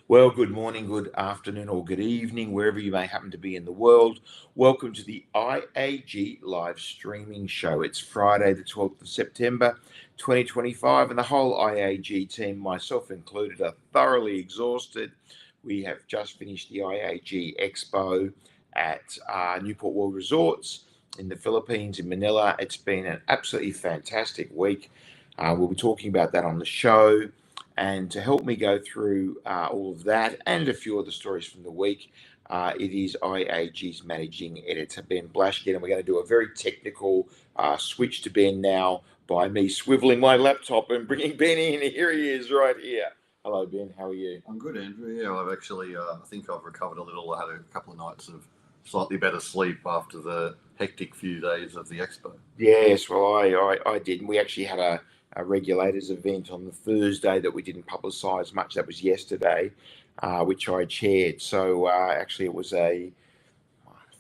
Well, good morning, good afternoon, or good evening, wherever you may happen to be in the world. Welcome to the IAG Live Streaming Show. It's Friday, the 12th of September, 2025, and the whole IAG team, myself included, are thoroughly exhausted. We have just finished the IAG Expo at Newport World Resorts in the Philippines, in Manila. It's been an absolutely fantastic week. We'll be talking about that on the show. And to help me go through all of that and a few other stories from the week, it is IAG's managing editor, Ben Blashkin. And we're going to do a very technical switch to Ben now by me swiveling my laptop and bringing Ben in. Here he is right here. Hello, Ben. How are you? I'm good, Andrew. Yeah, I've actually, I think I've recovered a little. I had a couple of nights of slightly better sleep after the hectic few days of the expo. Yes, well, I did. And we actually had a Regulators event on the Thursday that we didn't publicise much. That was yesterday, which I chaired. So actually, it was a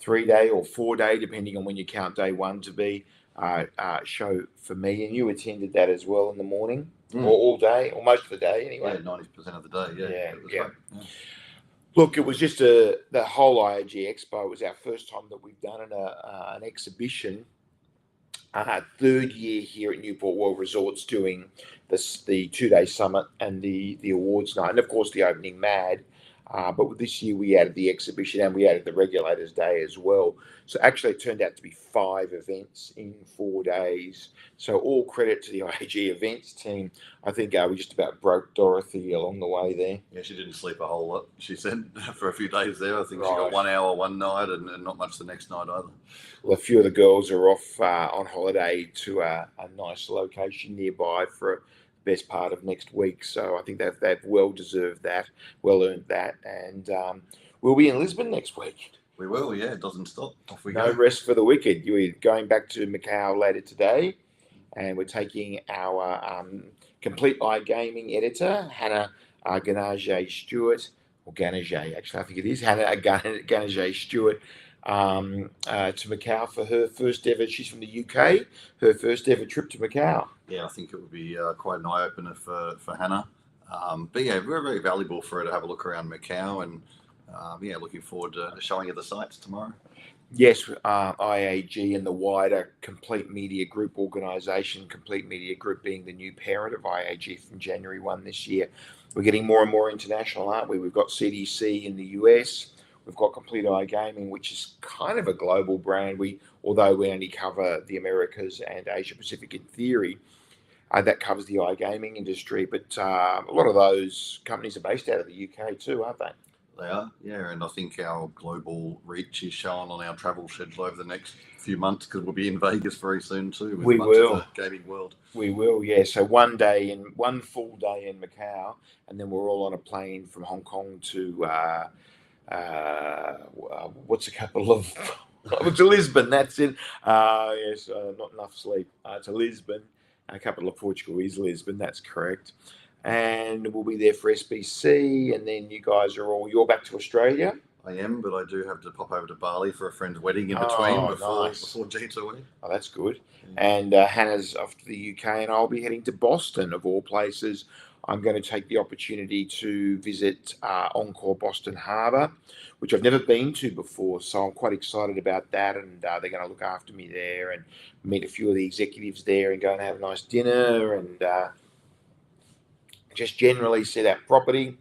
3-day or 4-day, depending on when you count day one to be, show for me. And you attended that as well in the morning, or all day, or most of the day anyway. Yeah, 90% of the day. Yeah. Look, it was just the whole IAG Expo. It was our first time that we've done an exhibition. Third year here at Newport World Resorts doing the 2-day summit and the awards night, and of course the opening MAD. But this year we added the exhibition and we added the Regulators Day as well. So actually it turned out to be 5 events in 4 days. So all credit to the IAG events team. I think we just about broke Dorothy along the way there. Yeah, she didn't sleep a whole lot, she said, for a few days there. I think she got 1 hour one night and not much the next night either. Well, a few of the girls are off on holiday to a nice location nearby for best part of next week, so I think they've well deserved that, well earned that, and we'll be in Lisbon next week. We will, yeah. It doesn't stop. Off we go. No rest for the wicked. We're going back to Macau later today, and we're taking our complete iGaming editor, Hannah Ganajay Stewart, or Ganajay, actually, I think it is Hannah Ganajay Stewart, to Macau for her first ever. She's from the UK. Her first ever trip to Macau. Yeah, I think it would be quite an eye opener for Hannah. But yeah, very, very valuable for her to have a look around Macau, and yeah, looking forward to showing her the sights tomorrow. Yes, IAG and the wider Complete Media Group organisation, Complete Media Group being the new parent of IAG from January 1 this year. We're getting more and more international, aren't we? We've got CDC in the US. We've got Complete iGaming, which is kind of a global brand. Although we only cover the Americas and Asia Pacific in theory, that covers the iGaming industry. But a lot of those companies are based out of the UK too, aren't they? They are, yeah. And I think our global reach is shown on our travel schedule over the next few months, because we'll be in Vegas very soon too. We will. Of the gaming world. We will, yeah. So one full day in Macau, and then we're all on a plane from Hong Kong to what's a couple of to Lisbon. That's it. Yes, not enough sleep. To Lisbon, a couple of Portuguese Lisbon. That's correct. And we'll be there for SBC, and then you're back to Australia. I am, but I do have to pop over to Bali for a friend's wedding in between before G2E. Oh, that's good. Yeah. And Hannah's off to the UK, and I'll be heading to Boston, of all places, I'm going to take the opportunity to visit Encore Boston Harbour, which I've never been to before. So I'm quite excited about that. And they're going to look after me there and meet a few of the executives there and go and have a nice dinner and just generally see that property.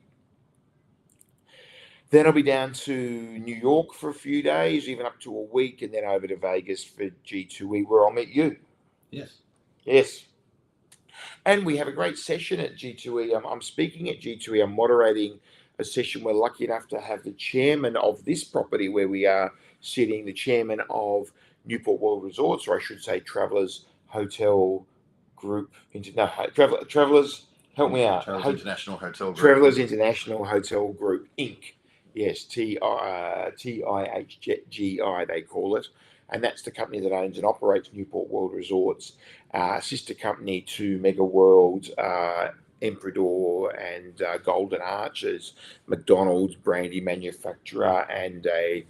Then I'll be down to New York for a few days, even up to a week, and then over to Vegas for G2E, where I'll meet you. Yes. Yes. And we have a great session at G2E. I'm speaking at G2E. I'm moderating a session. We're lucky enough to have the chairman of this property where we are sitting, the chairman of Newport World Resorts, or I should say Travelers Hotel Group. Travelers, help me out. Travelers International Hotel Group. Travelers International Hotel Group, Inc. Yes, TIHGI, they call it. And that's the company that owns and operates Newport World Resorts, sister company to Mega World, Emperador, and Golden Arches, McDonald's, brandy manufacturer, and a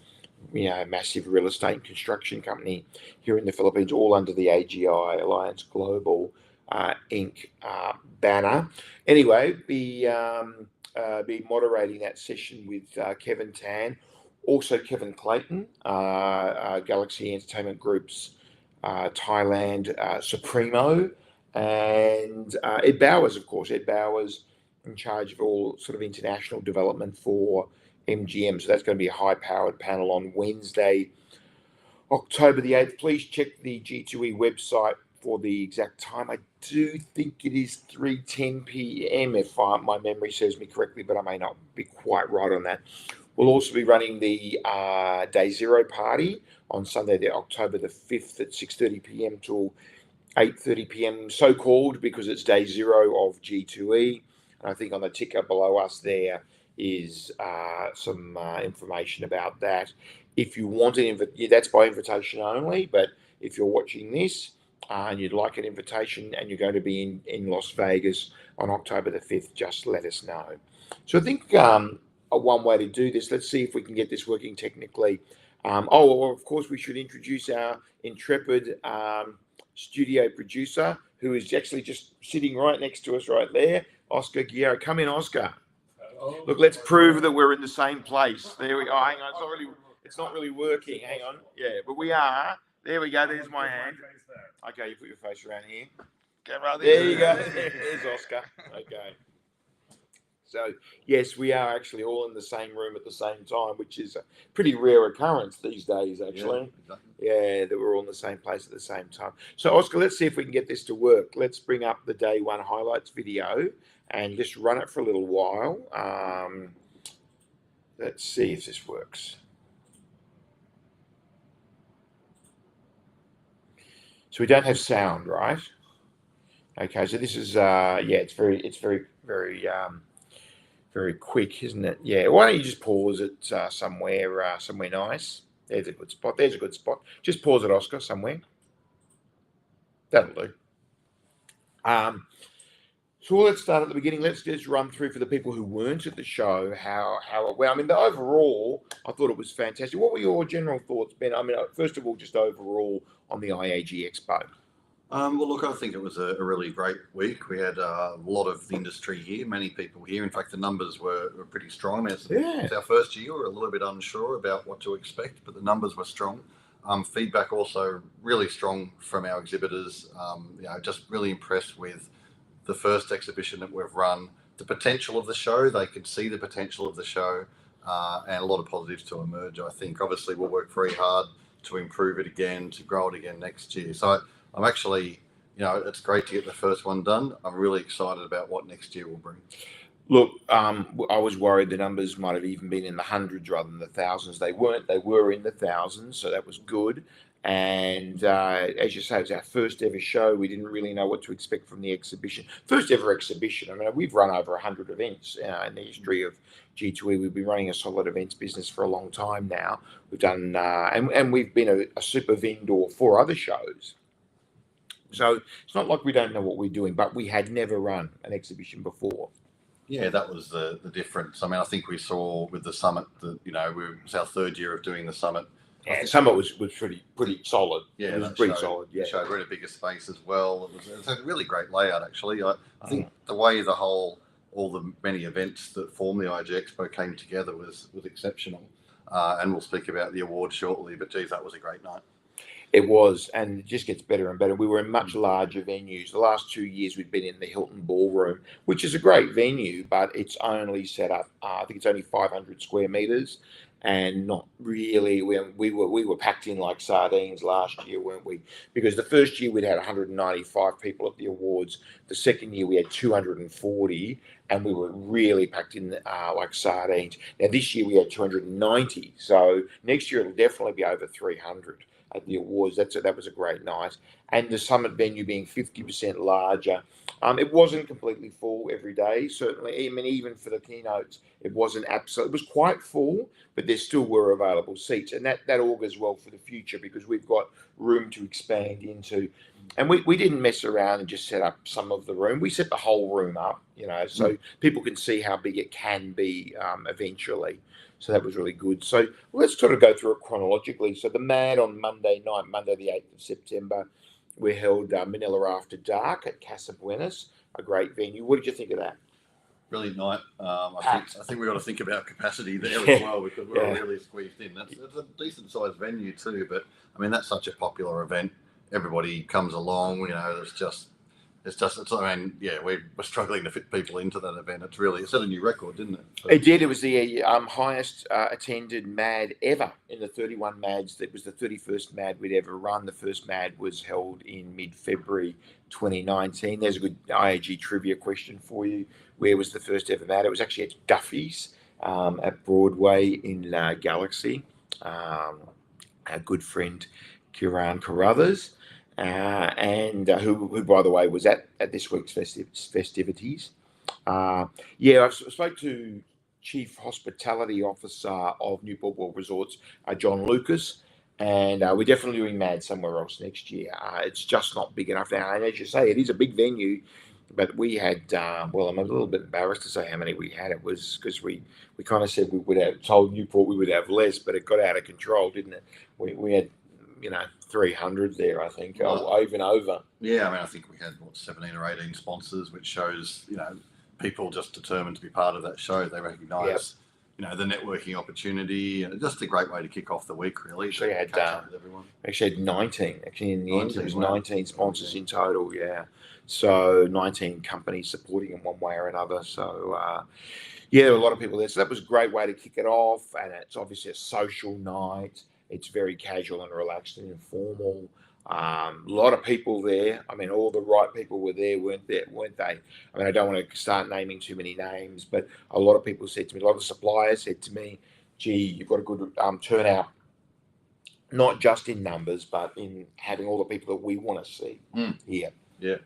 massive real estate and construction company here in the Philippines, all under the AGI Alliance Global Inc. Banner. Anyway, be moderating that session with Kevin Tan, also Kevin Clayton, Galaxy Entertainment Group's Thailand Supremo, and Ed Bowers, of course. Ed Bowers in charge of all sort of international development for MGM. So that's going to be a high-powered panel on Wednesday, October the 8th. Please check the G2E website for the exact time. I do think it is 3:10 p.m. if my memory serves me correctly, but I may not be quite right on that. We'll also be running the Day Zero party on Sunday, the October the 5th at 6:30 p.m. till 8:30 p.m. So-called because it's Day Zero of G2E. And I think on the ticker below us there is some information about that. If you want an that's by invitation only, but if you're watching this and you'd like an invitation and you're going to be in Las Vegas on October the 5th, just let us know. So I think one way to do this, let's see if we can get this working technically. Of course, we should introduce our intrepid studio producer, who is actually just sitting right next to us right there, Oscar Guerrero. Come in, Oscar. Look, let's prove that we're in the same place. There we go. Hang on, it's not really working. Hang on. Yeah, but we are. There we go. There's my hand. Okay, you put your face around here. There you go. There's Oscar. Okay. So, yes, we are actually all in the same room at the same time, which is a pretty rare occurrence these days, actually. Yeah, exactly. Yeah, that we're all in the same place at the same time. So, Oscar, let's see if we can get this to work. Let's bring up the day one highlights video and just run it for a little while. Let's see if this works. So we don't have sound, right? Okay, so this is it's very quick, isn't it? Yeah. Why don't you just pause it somewhere nice? There's a good spot. There's a good spot. Just pause it, Oscar, somewhere. That'll do. So let's start at the beginning. Let's just run through for the people who weren't at the show how it went. I mean, overall, I thought it was fantastic. What were your general thoughts, Ben? I mean, first of all, just overall on the IAG Expo. Well, look, I think it was a really great week. We had a lot of the industry here, many people here. In fact, the numbers were pretty strong. It's our first year. We're a little bit unsure about what to expect, but the numbers were strong. Feedback also really strong from our exhibitors. Just really impressed with the first exhibition that we've run, the potential of the show. They could see the potential of the show, and a lot of positives to emerge. I think obviously we'll work very hard to improve it again, to grow it again next year. So I'm actually, it's great to get the first one done. I'm really excited about what next year will bring. Look, I was worried the numbers might have even been in the hundreds rather than the thousands. They weren't. They were in the thousands, so that was good. And as you say, it was our first ever show. We didn't really know what to expect from the exhibition. First ever exhibition. I mean, we've run over 100 events in the history of G2E. We've been running a solid events business for a long time now. We've done, and we've been a super vendor for other shows. So it's not like we don't know what we're doing, but we had never run an exhibition before. Yeah, that was the difference. I mean, I think we saw with the summit that, it's our third year of doing the summit. Yeah, Summit was pretty solid. Yeah, it was pretty solid. Yeah, it showed we're in a bigger space as well. It was a really great layout, actually. I think the way the whole all the many events that form the IAG Expo came together was exceptional. And we'll speak about the award shortly, but geez, that was a great night. It was, and it just gets better and better. We were in much larger venues. The last 2 years we've been in the Hilton Ballroom, which is a great venue, but it's only set up, I think it's only 500 square meters, and not really. We were packed in like sardines last year, weren't we? Because the first year we'd had 195 people at the awards. The second year we had 240, and we were really packed in like sardines. Now this year we had 290, so next year it'll definitely be over 300 at the awards. That was a great night. And the Summit venue being 50% larger, it wasn't completely full every day. Certainly, I mean, even for the keynotes, it wasn't absolute. It was quite full, but there still were available seats, and that augurs well for the future because we've got room to expand into. And we didn't mess around and just set up some of the room. We set the whole room up, so people can see how big it can be eventually. So that was really good. So let's sort of go through it chronologically. So the MAD on Monday night, Monday the 8th of September, we held Manila After Dark at Casa Buenas, a great venue. What did you think of that? Brilliant night. I think we've got to think about capacity there as well because we're really squeezed in. That's a decent sized venue too, but I mean that's such a popular event. Everybody comes along. I mean, we're struggling to fit people into that event. It set a new record, didn't it? It did. It was the highest attended MAD ever in the 31 MADs. That was the 31st MAD we'd ever run. The first MAD was held in mid-February 2019. There's a good IAG trivia question for you. Where was the first ever MAD? It was actually at Duffy's at Broadway in Galaxy. Our good friend Kiran Carruthers. Who, by the way, was at this week's festivities. I spoke to Chief Hospitality Officer of Newport World Resorts, John Lucas, and we're definitely doing MAD somewhere else next year. It's just not big enough now, and as you say, it is a big venue, but we had, I'm a little bit embarrassed to say how many we had. It was because we kind of said we would have told Newport we would have less, but it got out of control, didn't it? We had 300 there, I think, even over. Yeah, I mean, I think we had 17 or 18 sponsors, which shows people just determined to be part of that show. They recognise the networking opportunity, and just a great way to kick off the week. Really, so we had everyone. Actually had 19. Actually, in the end, there was 19 sponsors in total. Yeah, so 19 companies supporting in one way or another. So. There were a lot of people there. So that was a great way to kick it off, and it's obviously a social night. It's very casual and relaxed and informal. A lot of people there. I mean, all the right people were there, weren't they? I mean, I don't want to start naming too many names, but a lot of people said to me, a lot of suppliers said to me, gee, you've got a good turnout, not just in numbers, but in having all the people that we want to see here. Yeah.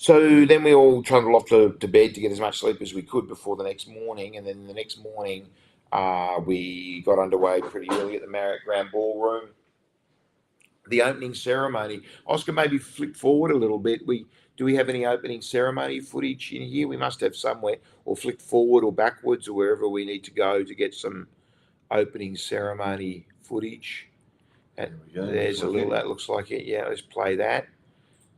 So then we all trundled off to bed to get as much sleep as we could before the next morning. And then the next morning, we got underway pretty early at the Marriott Grand Ballroom. The opening ceremony, Oscar, maybe flip forward a little bit. Do we have any opening ceremony footage in here? We must have somewhere, or flick forward or backwards or wherever we need to go to get some opening ceremony footage. There's a little, that looks like it. Yeah, let's play that.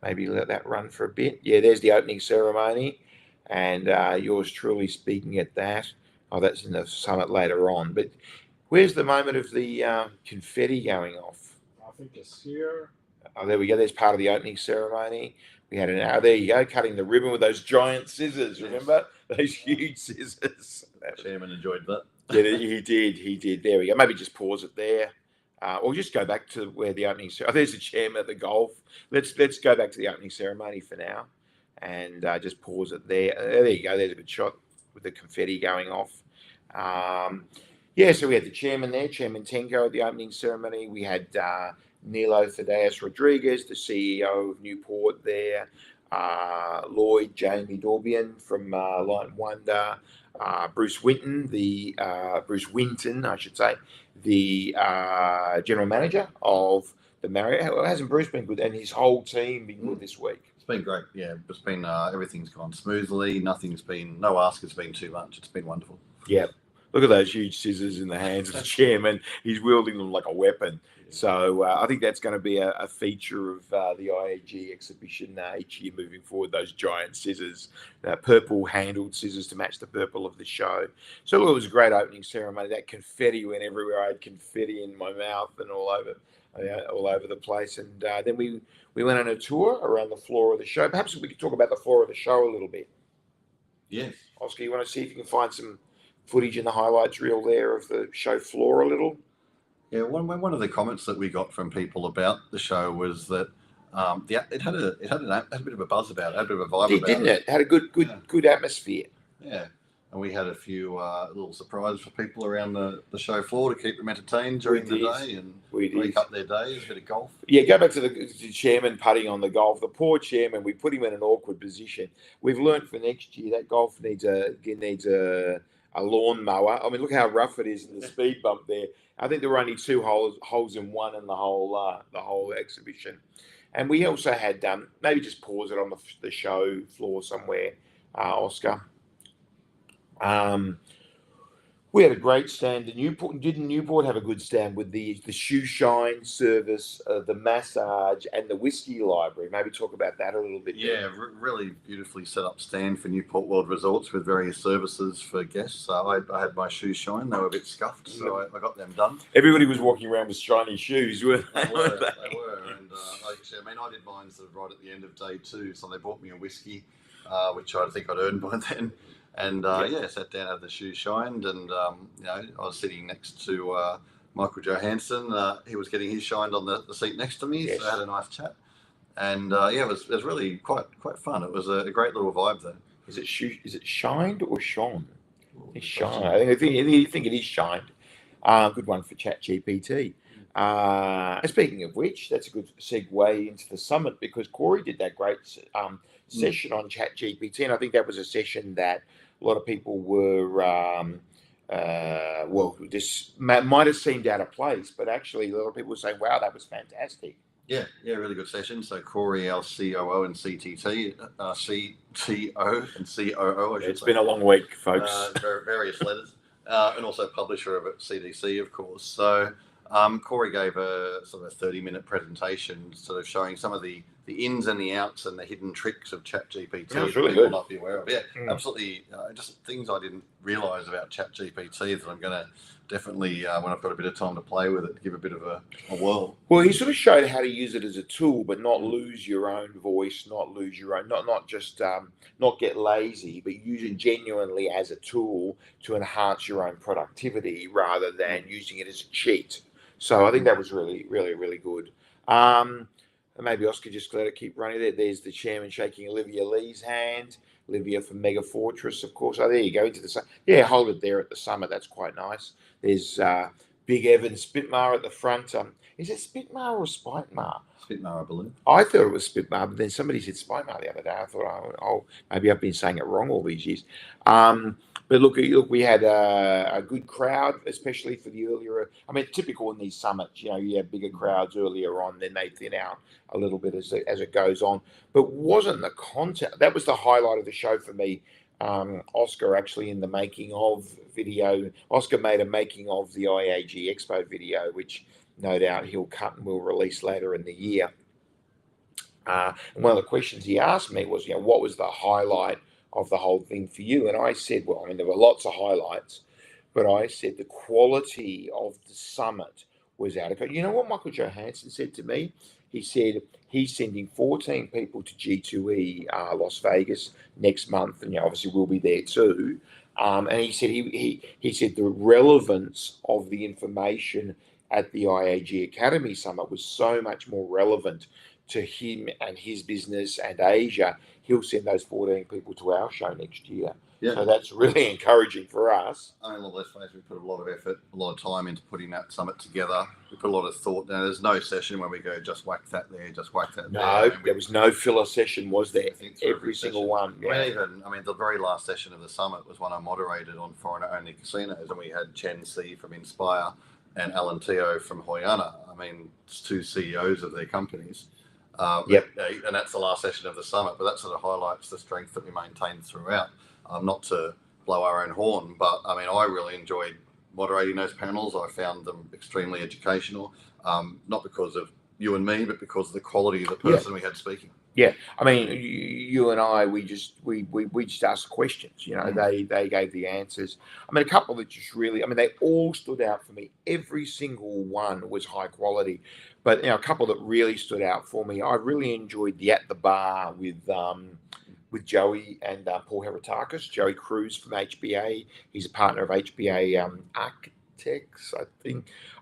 Maybe let that run for a bit. Yeah, there's the opening ceremony, and yours truly speaking at that. Oh, that's in the summit later on. But where's the moment of the confetti going off? I think it's here. Oh, there we go. There's part of the opening ceremony. We had there you go, cutting the ribbon with those giant scissors. Remember those huge scissors? The chairman enjoyed that. Yeah, he did. There we go. Maybe just pause it there. Or just go back to where the opening. Oh, there's the chairman at the golf. Let's go back to the opening ceremony for now, and just pause it there. There you go. There's a good shot with the confetti going off. So we had the chairman there, Chairman Tengco at the opening ceremony. We had Nilo Fideas Rodriguez, the CEO of Newport there. Lloyd Jamie Dorbian from Light and Wonder. Bruce Winton, I should say, the general manager of the Marriott. Hasn't Bruce been good, and his whole team been good this week? It's been great. Yeah, it's been everything's gone smoothly. No ask has been too much. It's been wonderful. Yeah, Look at those huge scissors in the hands of the chairman. He's wielding them like a weapon. So I think that's going to be a feature of the IAG exhibition each year moving forward, those giant scissors, purple-handled scissors to match the purple of the show. So look, it was a great opening ceremony. That confetti went everywhere. I had confetti in my mouth and all over the place. And then we went on a tour around the floor of the show. Perhaps we could talk about the floor of the show a little bit. Yes. Oscar, you want to see if you can find some footage in the highlights reel there of the show floor a little? Yeah, one of the comments that we got from people about the show was that it had a bit of a buzz about it, had a bit of a vibe about didn't it? It had a good atmosphere. Yeah, and we had a few little surprises for people around the show floor to keep them entertained during the day and break up their days, a bit of golf. Yeah, go back to the chairman putting on the golf. The poor chairman, we put him in an awkward position. We've learned for next year that golf needs a lawn mower. I mean, look how rough it is in the speed bump there. I think there were only two holes in one in the whole exhibition. And we also had maybe just pause it on the show floor somewhere, Oscar. We had a great stand in Newport. Didn't Newport have a good stand with the shoe shine service, the massage, and the whiskey library? Maybe talk about that a little bit. Yeah, really beautifully set up stand for Newport World Resorts with various services for guests. So I had my shoes shine. They were a bit scuffed, so I got them done. Everybody was walking around with shiny shoes, weren't they? They were. And I did mine sort of right at the end of day 2. So they bought me a whiskey, which I think I'd earned by then. And sat down, had the shoes shined, and I was sitting next to Michael Johansson. He was getting his shined on the seat next to me, so I had a nice chat. And it was really quite fun. It was a great little vibe there. Is it shined or shone? It's shined. I think it is shined. Good one for ChatGPT. Speaking of which, that's a good segue into the summit, because Corey did that great session on ChatGPT, and I think that was a session that a lot of people were this might have seemed out of place, but actually a lot of people were saying, "Wow, that was fantastic." Yeah, really good session. So Corey, our COO and CTT, CTO and COO. It's been a long week, folks. Various letters, and also publisher of it, CDC, of course. So Corey gave a sort of a 30-minute presentation, sort of showing some of the ins and the outs and the hidden tricks of ChatGPT that really people good. not be aware of. Yeah, absolutely. Just things I didn't realise about ChatGPT that I'm going to definitely, when I've got a bit of time to play with it, give a bit of a whirl. Well, he sort of showed how to use it as a tool, but not lose your own voice, not lose your own, not just not get lazy, but use it genuinely as a tool to enhance your own productivity rather than using it as a cheat. So I think that was really, really, really good. Maybe Oscar just let it keep running there. There's the chairman shaking Olivia Lee's hand. Olivia from Mega Fortress, of course. Oh, there you go. Into the yeah, hold it there at the summit. That's quite nice. There's Big Evan Spitmar at the front. Is it Spitmar or Spitmar? Spitmar, I believe. I thought it was Spitmar, but then somebody said Spitmar the other day. I thought, oh, maybe I've been saying it wrong all these years. But look, we had a good crowd, especially for the earlier. I mean, typical in these summits, you have bigger crowds earlier on, then they thin out a little bit as it goes on. But wasn't the content that was the highlight of the show for me? Oscar actually in the making of video. Oscar made a making of the IAG Expo video, which no doubt he'll cut and will release later in the year. And one of the questions he asked me was, what was the highlight of the whole thing for you? And I said, well, I mean, there were lots of highlights, but I said the quality of the summit was out of control. You know what Michael Johansson said to me? He said he's sending 14 people to G2E Las Vegas next month, and obviously we'll be there too. And he said he said the relevance of the information at the IAG Academy Summit was so much more relevant to him and his business and Asia. He'll send those 14 people to our show next year. Yeah. So that's really encouraging for us. I mean, let's face it, we put a lot of effort, a lot of time into putting that summit together. We put a lot of thought. Now, there's no session where we go, just whack that there, just whack that there. No, there was no filler session, was there? Every single one. Yeah. I mean, the very last session of the summit was one I moderated on foreigner-only casinos, and we had Chen Si from Inspire and Alan Teo from Hoyana. I mean, it's two CEOs of their companies. Yep. And that's the last session of the summit, but that sort of highlights the strength that we maintained throughout. Not to blow our own horn, but I mean, I really enjoyed moderating those panels. I found them extremely educational, not because of you and me, but because of the quality of the person we had speaking. Yeah, I mean, you and I, we just asked the questions. You know, they gave the answers. I mean, a couple that just really, I mean, they all stood out for me. Every single one was high quality, but a couple that really stood out for me. I really enjoyed the At the Bar with Joey and Paul Heritakis. Joey Cruz from HBA. He's a partner of HBA Architects.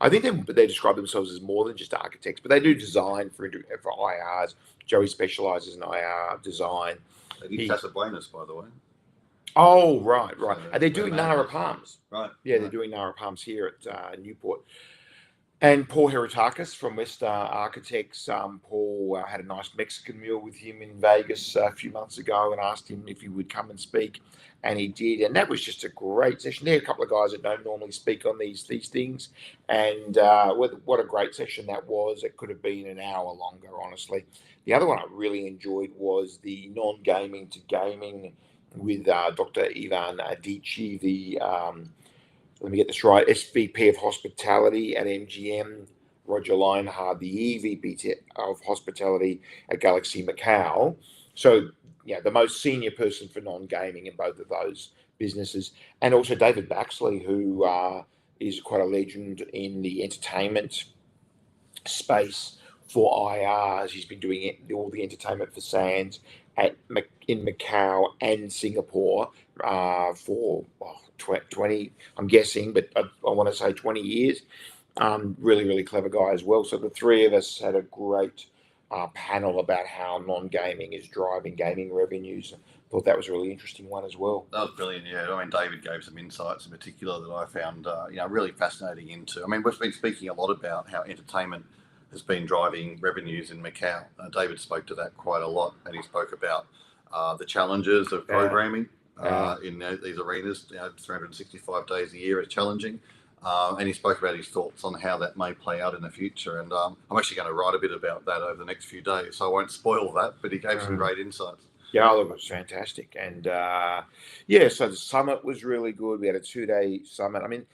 I think they describe themselves as more than just architects, but they do design for IRs. Joey specialises in IR design. They did Casabuenas, by the way. Oh, right. So And they're doing Nara Palms. Right. Yeah, they're doing Nara Palms here at Newport. And Paul Heritakis from West Architects. Paul had a nice Mexican meal with him in Vegas a few months ago and asked him if he would come and speak. And he did. And that was just a great session. There are a couple of guys that don't normally speak on these things. And what a great session that was. It could have been an hour longer, honestly. The other one I really enjoyed was the non-gaming to gaming with Dr. Ivan Adichie, the let me get this right, SVP of Hospitality at MGM, Roger Lionhard, the EVP of Hospitality at Galaxy Macau. So, the most senior person for non-gaming in both of those businesses. And also David Baxley, who is quite a legend in the entertainment space for IRs. He's been doing all the entertainment for Sands in Macau and Singapore for 20, I'm guessing, but I want to say 20 years. Really, really clever guy as well. So the three of us had a great panel about how non-gaming is driving gaming revenues. Thought that was a really interesting one as well. That was brilliant, yeah. I mean, David gave some insights in particular that I found, really fascinating into. I mean, we've been speaking a lot about how entertainment has been driving revenues in Macau. David spoke to that quite a lot, and he spoke about the challenges of programming in these arenas. 365 days a year is challenging. And he spoke about his thoughts on how that may play out in the future. And I'm actually going to write a bit about that over the next few days, so I won't spoil that, but he gave some great insights. Yeah, it was fantastic. And so the summit was really good. We had a 2-day summit. I mean,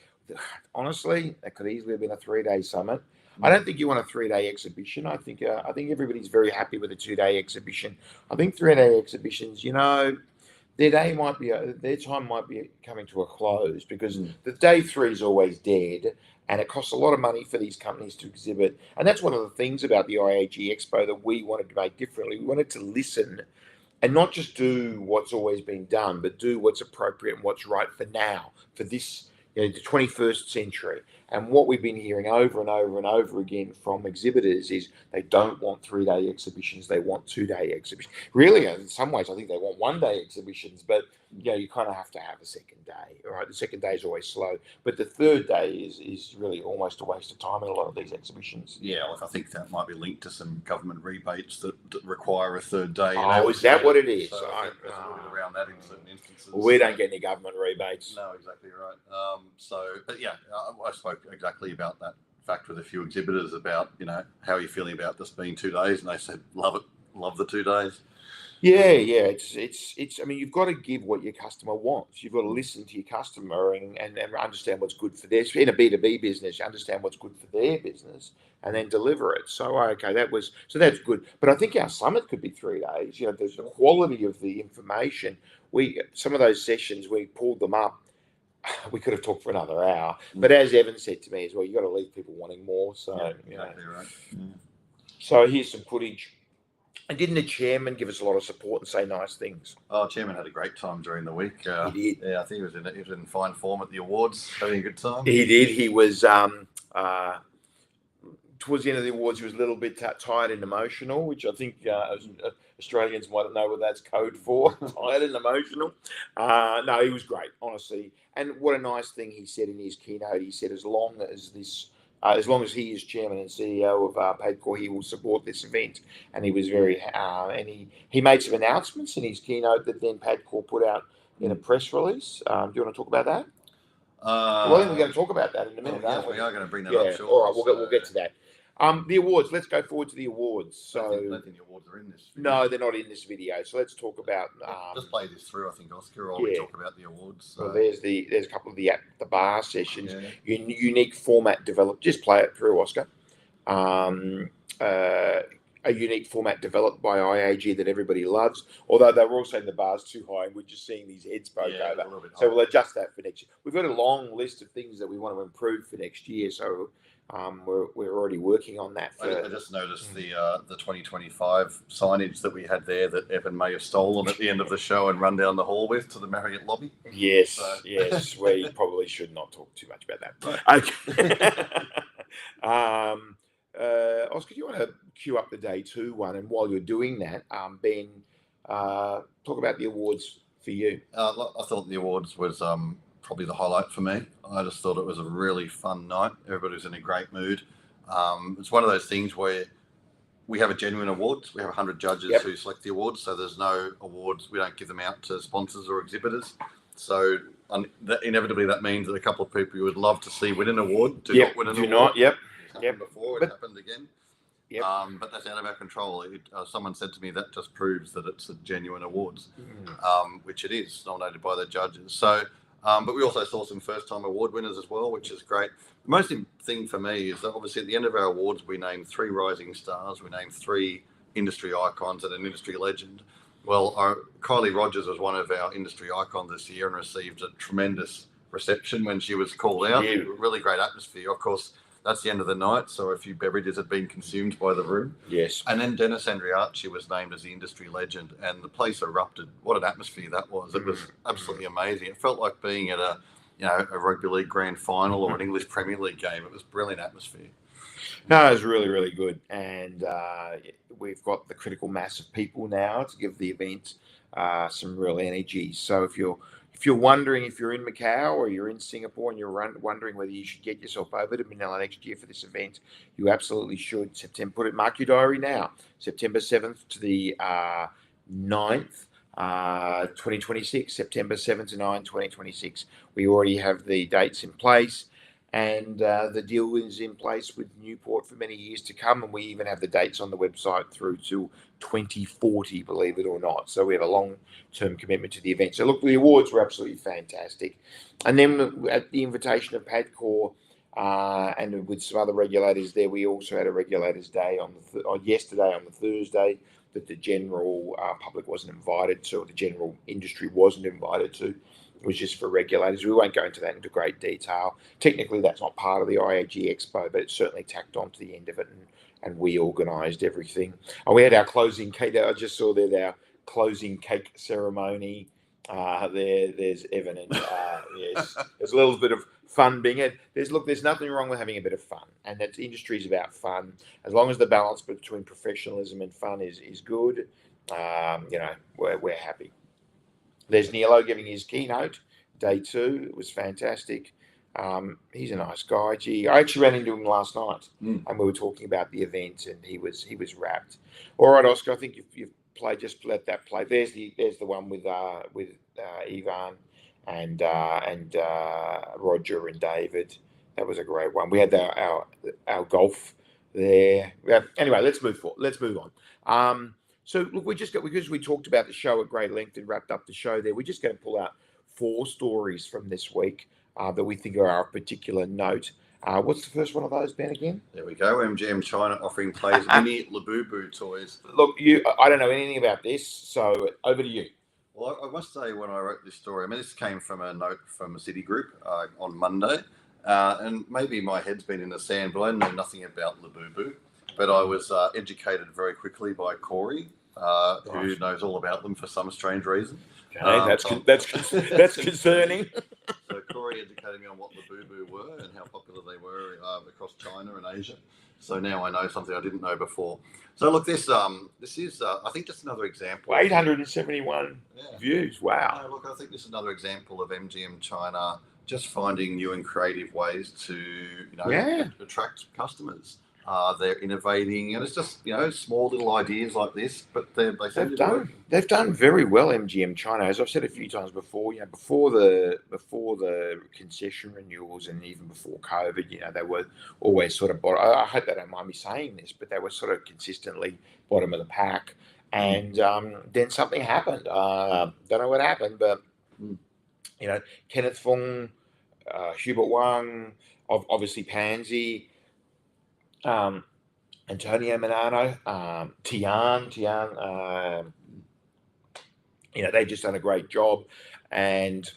honestly, that could easily have been a 3-day summit. I don't think you want a 3-day exhibition. I think everybody's very happy with a 2-day exhibition. I think 3-day exhibitions, their time might be coming to a close because the day 3 is always dead, and it costs a lot of money for these companies to exhibit. And that's one of the things about the IAG Expo that we wanted to make differently. We wanted to listen and not just do what's always been done, but do what's appropriate and what's right for now, for this, the 21st century. And what we've been hearing over and over and over again from exhibitors is they don't want 3-day exhibitions. They want 2-day exhibitions. Really, in some ways, I think they want 1-day exhibitions, but you kind of have to have a second day. All right, the second day is always slow, but the third day is really almost a waste of time in a lot of these exhibitions. Yeah, I think that might be linked to some government rebates that require a third day. Is that what it is? So there's a little bit around that in certain instances. We don't get any government rebates. No, exactly right. I spoke exactly about that fact with a few exhibitors about, how are you feeling about this being 2 days? And they said, love it, love the 2 days. Yeah. It's. I mean, you've got to give what your customer wants. You've got to listen to your customer and understand what's good for their. In a B2B business, you understand what's good for their business and then deliver it. So that's good. But I think our summit could be 3 days. There's the quality of the information. Some of those sessions we pulled them up. We could have talked for another hour. But as Evan said to me as well, you got to leave people wanting more. So exactly right. Yeah. So here's some footage. And didn't the chairman give us a lot of support and say nice things? Oh, chairman had a great time during the week. He did. Yeah, I think he was in fine form at the awards, having a good time. He did. He was towards the end of the awards. He was a little bit tired and emotional, which I think Australians might know what that's code for. Tired and emotional. No, he was great, honestly. And what a nice thing he said in his keynote. He said, as long as he is chairman and CEO of Tengco, he will support this event. And he was very, and he made some announcements in his keynote that then Tengco put out in a press release. Do you want to talk about that? I think we're going to talk about that in a minute. Yes, we are going to bring that up. Sure. All right, we'll get to that. The awards. Let's go forward to the awards. So I don't think the awards are in this video. No, they're not in this video. So let's talk about. Just play this through, I think, Oscar, while we talk about the awards. So. Well, there's a couple of the bar sessions. Yeah. Unique format developed. Just play it through, Oscar. A unique format developed by IAG that everybody loves. Although they were all saying the bar's too high, and we're just seeing these heads poke over. So we'll adjust that for next year. We've got a long list of things that we want to improve for next year. So we're already working on that. I just noticed the 2025 signage that we had there that Evan may have stolen at the end of the show and run down the hall with to the Marriott lobby. Yes, yes. We probably should not talk too much about that. Okay. Oscar, do you want to queue up the day 2 one? And while you're doing that, Ben, talk about the awards for you. I thought the awards was probably the highlight for me. I just thought it was a really fun night. Everybody was in a great mood. It's one of those things where we have a genuine awards. We have 100 judges who select the awards, so there's no awards. We don't give them out to sponsors or exhibitors. So inevitably that means that a couple of people you would love to see win an award do not win an award. It's happened before. It happened again. But that's out of our control. Someone said to me that just proves that it's a genuine awards, which it is, nominated by the judges. So, but we also saw some first-time award winners as well, which is great. The most thing for me is that obviously at the end of our awards, we named 3 rising stars, we named 3 industry icons and an industry legend. Well, Kylie Rogers was one of our industry icons this year and received a tremendous reception when she was called out. Yeah. Really great atmosphere. Of course, that's the end of the night, so a few beverages had been consumed by the room. Yes. And then Dennis Andriacci was named as the industry legend, and the place erupted. What an atmosphere that was. It was absolutely amazing. It felt like being at a rugby league grand final or an English Premier League game. It was brilliant atmosphere. No, it was really, really good. And we've got the critical mass of people now to give the event some real energy. So if you're wondering if you're in Macau or you're in Singapore and you're wondering whether you should get yourself over to Manila next year for this event, you absolutely should. Mark your diary now. September 7th to the 9th, 2026. September 7th to 9, 2026. We already have the dates in place. And the deal is in place with Newport for many years to come. And we even have the dates on the website through to 2040, believe it or not. So we have a long-term commitment to the event. So look, the awards were absolutely fantastic. And then at the invitation of Padcore and with some other regulators there, we also had a regulators day yesterday on the Thursday that the general public wasn't invited to, or the general industry wasn't invited to. It was just for regulators. We won't go into that into great detail. Technically, that's not part of the IAG Expo, but it's certainly tacked on to the end of it, and we organised everything. And we had our closing cake. I just saw there our closing cake ceremony. There's Evan, and yes, there's a little bit of fun being it. There's nothing wrong with having a bit of fun, and that industry is about fun. As long as the balance between professionalism and fun is good, we're happy. There's Nielo giving his keynote, day 2. It was fantastic. He's a nice guy. Gee, I actually ran into him last night, and we were talking about the event, and he was wrapped. All right, Oscar, I think you've played. Just let that play. There's the one with Ivan and Roger and David. That was a great one. We had our golf there. Anyway, let's move forward. Let's move on. So look, because we talked about the show at great length and wrapped up the show there, we're just going to pull out 4 stories from this week that we think are of particular note. What's the first one of those, Ben, again? There we go. MGM China offering players mini Labubu toys. Look, I don't know anything about this, so over to you. Well, I must say, when I wrote this story, this came from a note from a Citigroup on Monday, and maybe my head's been in the sand, but I know nothing about Labubu. But I was educated very quickly by Corey, who knows all about them for some strange reason. Okay, that's concerning. So Corey educated me on what Labubu were and how popular they were across China and Asia. So now I know something I didn't know before. So look, this is I think just another example. 871 views. Wow. Look, I think this is another example of MGM China just finding new and creative ways to attract customers. They're innovating, and it's just small little ideas like this, but they seem to be working. They've done very well, MGM China, as I've said a few times before. Before the concession renewals and even before COVID, they were always sort of bottom. I hope they don't mind me saying this, but they were sort of consistently bottom of the pack. And then something happened. Don't know what happened, but Kenneth Fung, Hubert Wang, obviously Pansy. Antonio Manano, Tian, they've just done a great job. And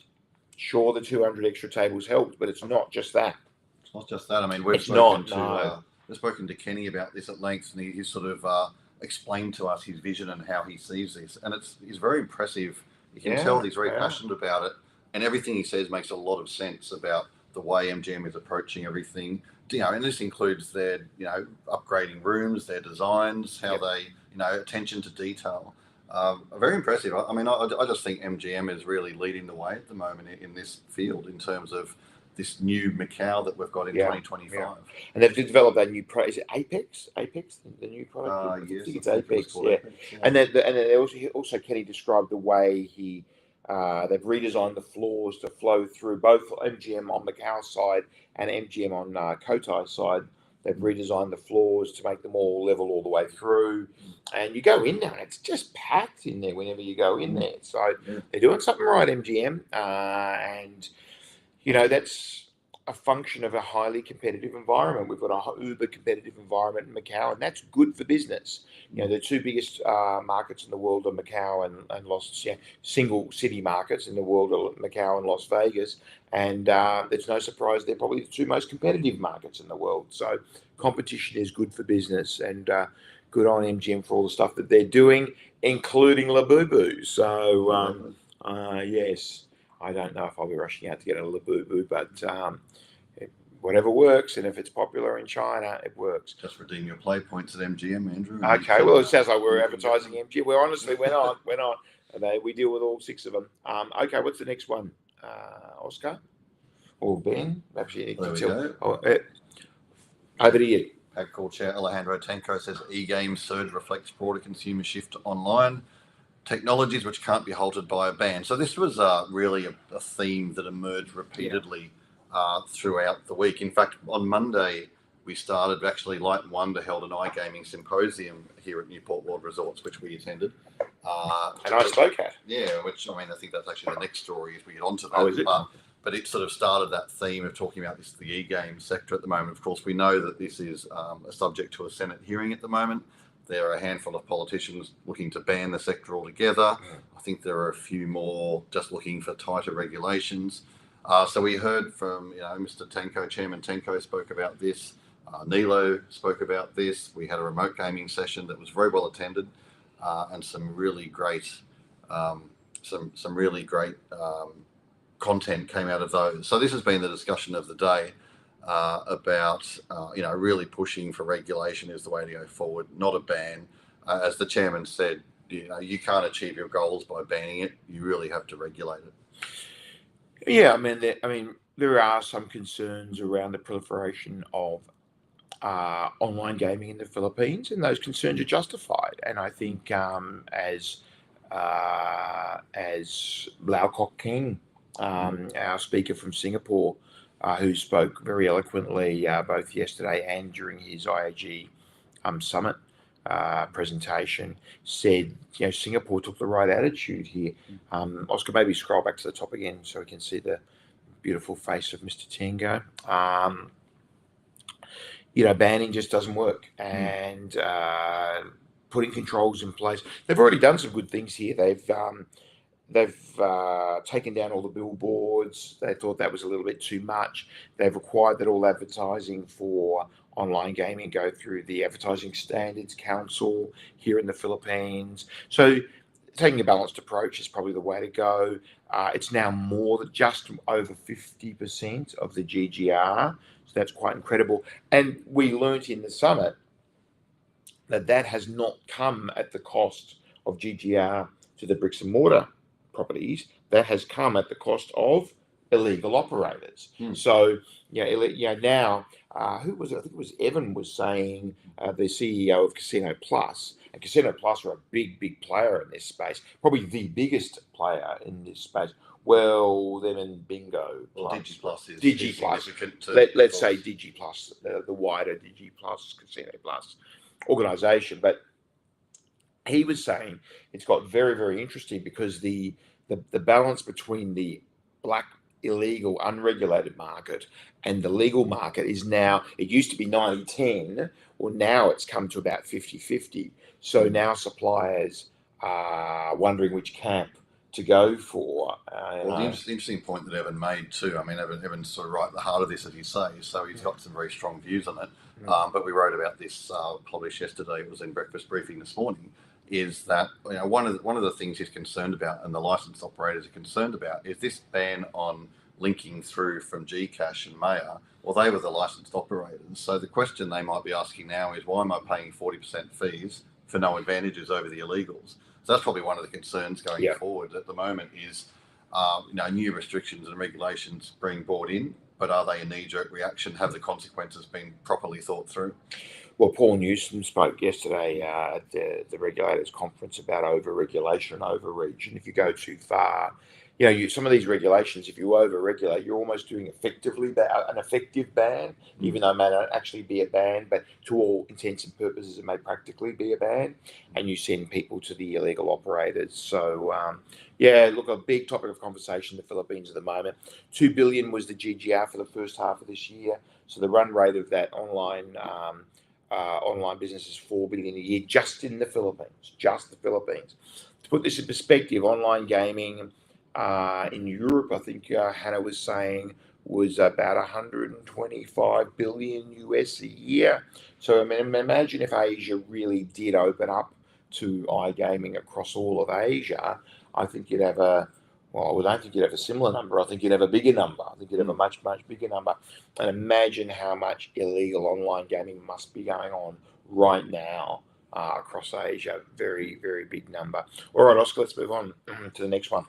sure, the 200 extra tables helped, but it's not just that. It's not just that. I mean, we've spoken to Kenny about this at length, and he's sort of explained to us his vision and how he sees this. And it's very impressive. You can tell he's very passionate about it. And everything he says makes a lot of sense about the way MGM is approaching everything. And this includes their, upgrading rooms, their designs, how they, attention to detail. Very impressive. I mean, I just think MGM is really leading the way at the moment in this field in terms of this new Macau that we've got in 2025. Yeah. And they've developed that new product. Is it Apex? Apex, the new product? Yes, I think it's Apex. Apex, yeah. And then also Kenny described the way they've redesigned the floors to flow through both MGM on Macau side and MGM on Cotai side. They've redesigned the floors to make them all level all the way through. And you go in there and it's just packed in there whenever you go in there. So they're doing something right, MGM. And, that's a function of a highly competitive environment. We've got a uber competitive environment in Macau, and that's good for business. The two biggest markets in the world are Macau and single city markets in the world are Macau and Las Vegas. And it's no surprise they're probably the two most competitive markets in the world. So competition is good for business, and good on MGM for all the stuff that they're doing, including Labubu. So, yes, I don't know if I'll be rushing out to get a Labubu, but whatever works, and if it's popular in China, it works. Just redeem your play points at MGM, Andrew. Okay, well, it sounds like we're advertising MGM. We honestly went on. We deal with all 6 of them. Okay, what's the next one? Oscar or Ben? Perhaps you need to tell. Over to you. PAG Call Chair Alejandro Tengco says eGames surge reflects broader consumer shift to online technologies which can't be halted by a ban. So this was really a theme that emerged repeatedly throughout the week. In fact, on Monday, we started, actually, Light & Wonder held an iGaming symposium here at Newport World Resorts, which we attended. And I spoke at. Yeah, which, I think that's actually the next story as we get onto that. Oh, is it? But it sort of started that theme of talking about the e-game sector at the moment. Of course, we know that this is a subject to a Senate hearing at the moment. There are a handful of politicians looking to ban the sector altogether. I think there are a few more just looking for tighter regulations. So we heard from, Mr. Tengco, Chairman Tengco spoke about this. Nilo spoke about this. We had a remote gaming session that was very well attended, and some really great, content came out of those. So this has been the discussion of the day about, really pushing for regulation is the way to go forward, not a ban. As the chairman said, you can't achieve your goals by banning it. You really have to regulate it. Yeah, there are some concerns around the proliferation of online gaming in the Philippines, and those concerns are justified. And I think as Lau Kok King, our speaker from Singapore, who spoke very eloquently both yesterday and during his IAG Summit presentation, said, Singapore took the right attitude here. Oscar, maybe scroll back to the top again so we can see the beautiful face of Mr. Tengco. Banning just doesn't work, and putting controls in place. They've already done some good things here. They've taken down all the billboards. They thought that was a little bit too much. They've required that all advertising for online gaming go through the Advertising Standards Council here in the Philippines. So taking a balanced approach is probably the way to go. It's now more than just over 50% of the GGR. So that's quite incredible. And we learnt in the summit that has not come at the cost of GGR to the bricks and mortar properties. That has come at the cost of illegal operators. So now who was it? I think it was Evan was saying, the CEO of Casino Plus, and Casino Plus are a big player in this space, probably the biggest player in this space. Well, them and Bingo. Well, DigiPlus is DigiPlus. significant. Let's say DigiPlus, the wider DigiPlus Casino Plus organisation. But he was saying it's got very interesting because the balance between the black, illegal, unregulated market and the legal market is now, it used to be 90-10, well, now it's come to about 50-50. So now suppliers are wondering which camp to go for. Well, the interesting point that Evan made too, I mean, Evan's sort of right at the heart of this, as you say, so he's got some very strong views on it. But we wrote about this, published yesterday, it was in Breakfast Briefing this morning, is that one of the things he's concerned about, and the licensed operators are concerned about, is this ban on linking through from Gcash and Maya. Well, they were the licensed operators. So the question they might be asking now is, why am I paying 40% fees for no advantages over the illegals? So that's probably one of the concerns going forward at the moment is, new restrictions and regulations being brought in, but are they a knee-jerk reaction? Have the consequences been properly thought through? Well, Paul Newsom spoke yesterday at the Regulators conference about over-regulation and overreach. And if you go too far, some of these regulations, if you over-regulate, you're almost doing effectively an effective ban, even though it may not actually be a ban, but to all intents and purposes, it may practically be a ban, and you send people to the illegal operators. So, look, a big topic of conversation in the Philippines at the moment. 2 billion was the GGR for the first half of this year. So the run rate of that online business is 4 billion a year, just in the Philippines. To put this in perspective, online gaming in Europe, I think Hannah was saying, was about 125 billion US a year. So I mean, imagine if Asia really did open up to iGaming across all of Asia. I think you'd have I don't think you'd have a similar number. I think you'd have a bigger number. I think you'd have a much bigger number. And imagine how much illegal online gaming must be going on right now across Asia. Very big number. All right, Oscar, let's move on to the next one.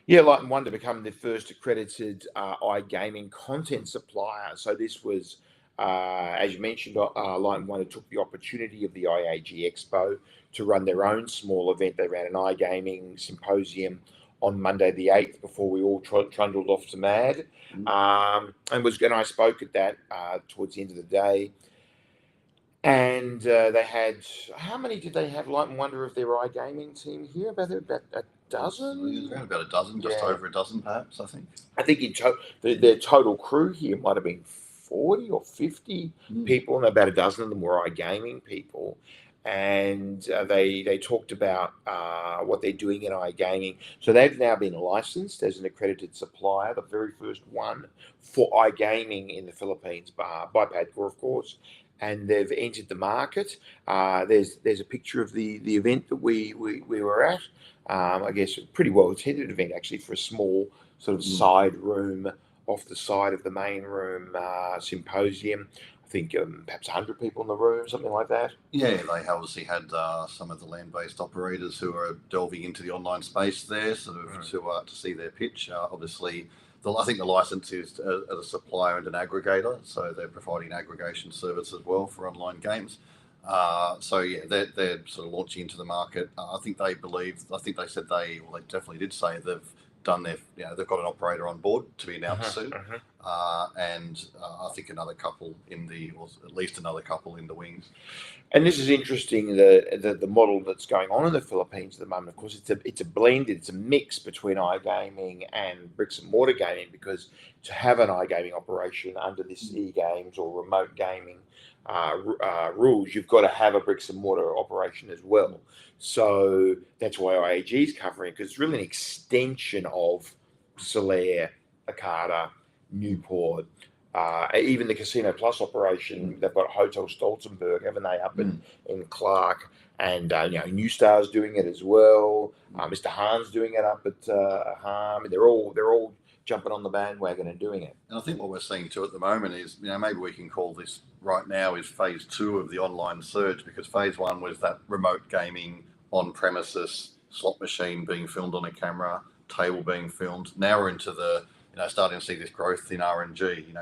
Light & Wonder become the first accredited iGaming content supplier. So this was, as you mentioned, Light & Wonder took the opportunity of the IAG Expo to run their own small event. They ran an iGaming symposium on Monday the 8th before we all trundled off to MAD. And I spoke at that towards the end of the day. And they had, how many did they have, Light & Wonder, of their iGaming team here? About a dozen? Around about a dozen, just over a dozen perhaps, I think. I think their total crew here might have been 40 or 50 people, and about a dozen of them were iGaming people. And they talked about what they're doing in iGaming. So they've now been licensed as an accredited supplier, the very first one for iGaming in the Philippines, by PADCOR, of course. And they've entered the market. There's a picture of the event that we were at. I guess a pretty well attended event, actually, for a small sort of side room off the side of the main room symposium. I think perhaps 100 people in the room, something like that. Yeah, they obviously had some of the land-based operators who are delving into the online space there, sort of to see their pitch. Obviously, I think the license is as a supplier and an aggregator, so they're providing aggregation service as well for online games. They're sort of launching into the market. I think they definitely did say they've done they've got an operator on board to be announced soon, and I think at least another couple in the wings. And this is interesting, the model that's going on in the Philippines at the moment. Of course, it's a blended, it's a mix between iGaming and bricks and mortar gaming, because to have an iGaming operation under this eGames or remote gaming rules, you've got to have a bricks and mortar operation as well. So that's why IAG is covering it, because it's really an extension of Solaire, Akada, Newport, even the Casino Plus operation. They've got Hotel Stolzenberg, haven't they, up in Clark, and New Star's doing it as well. Mr. Hahn's doing it up at Harm. They're all jumping on the bandwagon and doing it. And I think what we're seeing too at the moment is, maybe we can call this right now is phase 2 of the online surge, because phase 1 was that remote gaming on premises slot machine being filmed on a camera, table being filmed. Now we're into the, starting to see this growth in RNG. You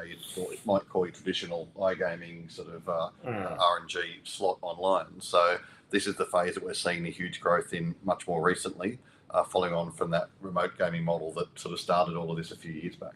might call it traditional iGaming sort of RNG slot online. So this is the phase that we're seeing the huge growth in much more recently, following on from that remote gaming model that sort of started all of this a few years back.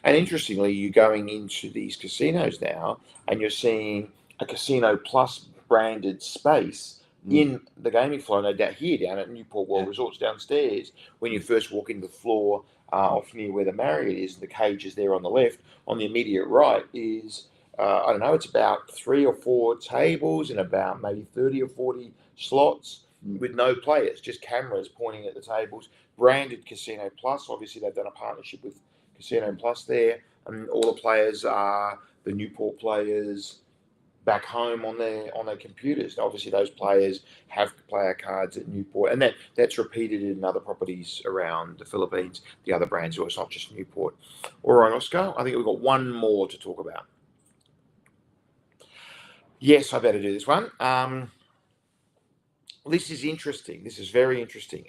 And interestingly, you're going into these casinos now and you're seeing a Casino Plus branded space in the gaming floor. No doubt here down at Newport World Resorts downstairs, when you first walk into the floor, off near where the Marriott is, the cage is there on the left. On the immediate right is, I don't know, it's about 3 or 4 tables and about maybe 30 or 40 slots with no players, just cameras pointing at the tables. Branded Casino Plus. Obviously, they've done a partnership with Casino Plus there, and all the players are the Newport players back home on their computers. Obviously, those players have player cards at Newport, and that's repeated in other properties around the Philippines, the other brands. It's not just Newport. All right, Oscar, I think we've got one more to talk about. Yes, I better do this one. This is interesting. This is very interesting.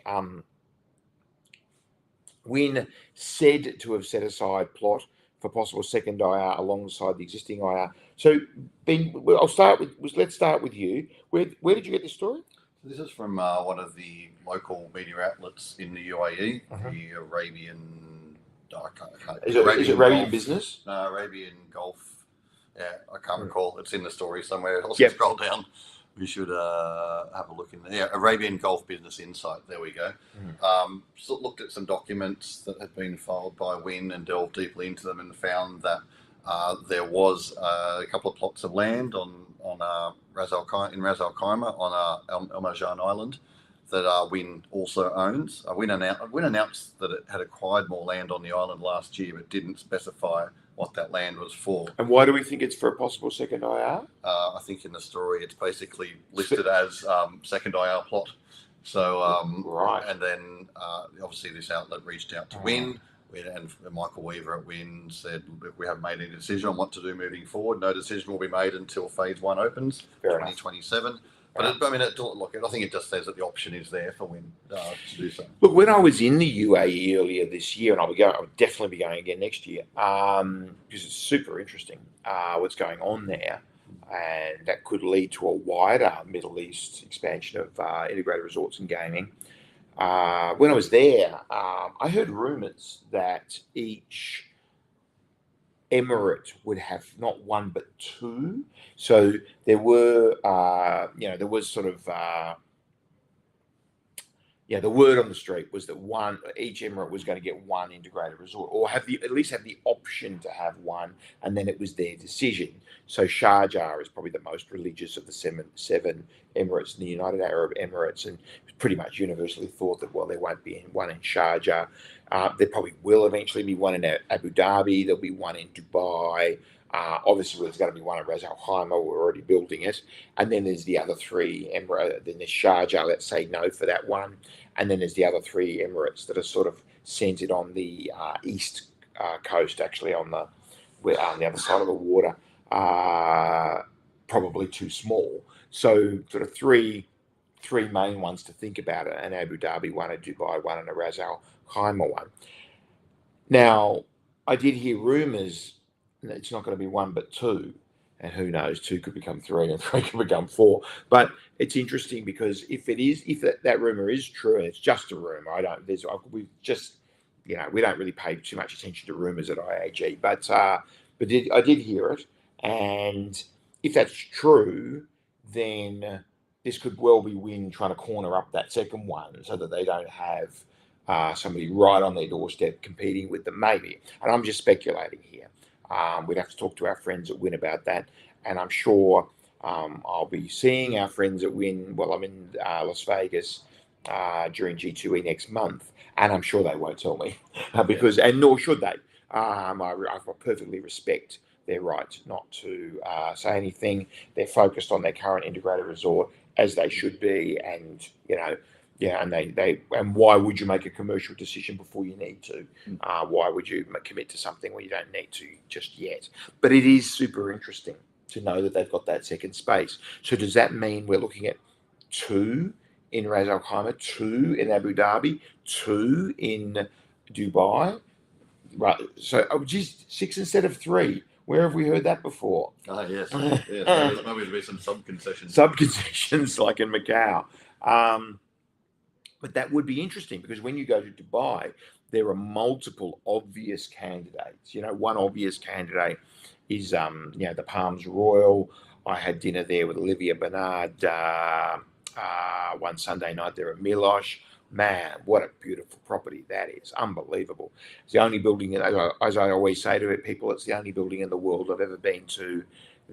Wynn said to have set aside plot for possible second IR alongside the existing IR. So, Ben, let's start with you. Where did you get this story? This is from one of the local media outlets in the UAE, the Arabian. Is it Arabian Business? No, Arabian Gulf. Yeah, I can't recall. It's in the story somewhere. I'll scroll down. We should have a look in there. Yeah, Arabian Gulf Business Insight. There we go. So looked at some documents that had been filed by Wynn and delved deeply into them and found that there was a couple of plots of land in Ras Al Khaimah on El Marjan Island that Wynn also owns. Wynn announced that it had acquired more land on the island last year, but didn't specify what that land was for. And why do we think it's for a possible second IR? I think in the story it's basically listed as second IR plot. So right. And then obviously this outlet reached out to Wynn, and Michael Weaver at Wynn said, "Look, we haven't made any decision on what to do moving forward. No decision will be made until phase 1 opens, 2027." But I think it just says that the option is there for Wynn to do so. Look, when I was in the UAE earlier this year, and I'll definitely be going again next year, because it's super interesting what's going on there, and that could lead to a wider Middle East expansion of integrated resorts and gaming. When I was there, I heard rumours that each Emirate would have not one but 2. So there were, there was sort of, the word on the street was that each Emirate was going to get 1 integrated resort, or at least have the option to have 1, and then it was their decision. So Sharjah is probably the most religious of the 7 Emirates in the United Arab Emirates, and pretty much universally thought that, well, there won't be one in Sharjah. There probably will eventually be one in Abu Dhabi. There'll be one in Dubai. Obviously, there's going to be one in Ras Al Khaimah. We're already building it. And then there's the other 3 Emirates. Then there's Sharjah. Let's say no for that one. And then there's the other 3 Emirates that are sort of centered on the east coast, actually on the other side of the water. Probably too small. So sort of three main ones to think about it: an Abu Dhabi one, a Dubai one, and a Ras Al Khaimah one. Now, I did hear rumours that it's not going to be 1 but 2, and who knows, 2 could become 3 and 3 could become 4. But it's interesting because if that rumour is true, and it's just a rumour, we don't really pay too much attention to rumours at IAG, but I did hear it, and if that's true, then this could well be Wynn trying to corner up that second one so that they don't have somebody right on their doorstep competing with them, maybe. And I'm just speculating here. We'd have to talk to our friends at Wynn about that. And I'm sure I'll be seeing our friends at Wynn. Well, I'm in Las Vegas during G2E next month, and I'm sure they won't tell me and nor should they. I perfectly respect their right not to say anything. They're focused on their current integrated resort, as they should be, and and why would you make a commercial decision before you need to? Why would you commit to something when you don't need to just yet? But it is super interesting to know that they've got that second space. So does that mean we're looking at 2 in Ras Al Khaimah, 2 in Abu Dhabi, 2 in Dubai. Right. So, oh, geez, 6 instead of 3. Where have we heard that before? Ah, yes. Yes. Maybe there'll be some sub-concessions. Sub-concessions like in Macau. But that would be interesting because when you go to Dubai, there are multiple obvious candidates. One obvious candidate is, the Palms Royal. I had dinner there with Olivia Bernard one Sunday night there at Milosh. Man, what a beautiful property that is. Unbelievable. It's the only building, as I always say to people, it's the only building in the world I've ever been to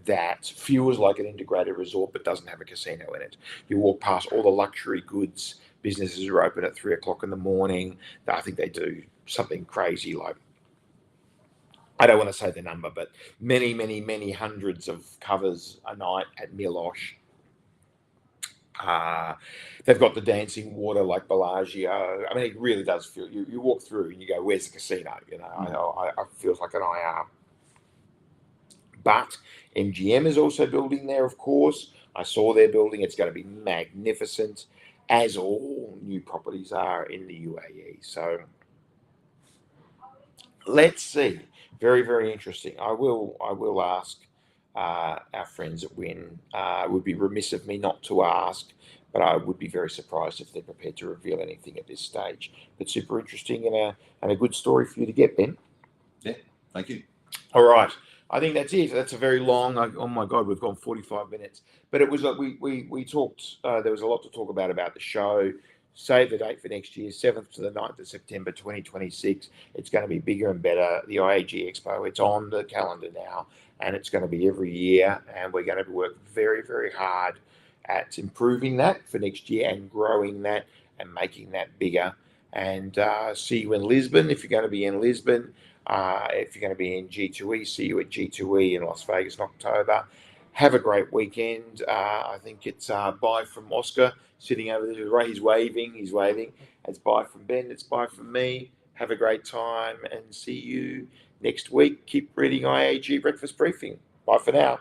that feels like an integrated resort but doesn't have a casino in it. You walk past all the luxury goods. Businesses are open at 3 o'clock in the morning. I think they do something crazy like, I don't want to say the number, but many, many, many hundreds of covers a night at Milosh. They've got the dancing water like Bellagio. I mean, it really does feel, you walk through and you go, where's the casino? I feel like an IR. But MGM is also building there, of course. I saw their building. It's going to be magnificent, as all new properties are in the UAE. So let's see. Very, very interesting. I will ask our friends at Wynn. It would be remiss of me not to ask, but I would be very surprised if they're prepared to reveal anything at this stage. But super interesting and a good story for you to get, Ben. Yeah, thank you. All right. I think that's it. That's a very long. Oh my God, we've gone 45 minutes. But it was like we talked. There was a lot to talk about the show. Save the date for next year, 7th to the 9th of September 2026. It's going to be bigger and better. The IAG Expo, it's on the calendar now, and it's going to be every year. And we're going to work very, very hard at improving that for next year and growing that and making that bigger. And see you in Lisbon if you're going to be in Lisbon. If you're going to be in G2E, see you at G2E in Las Vegas in October. Have a great weekend. I think it's bye from Oscar sitting over there. He's waving. It's bye from Ben. It's bye from me. Have a great time and see you next week. Keep reading IAG Breakfast Briefing. Bye for now.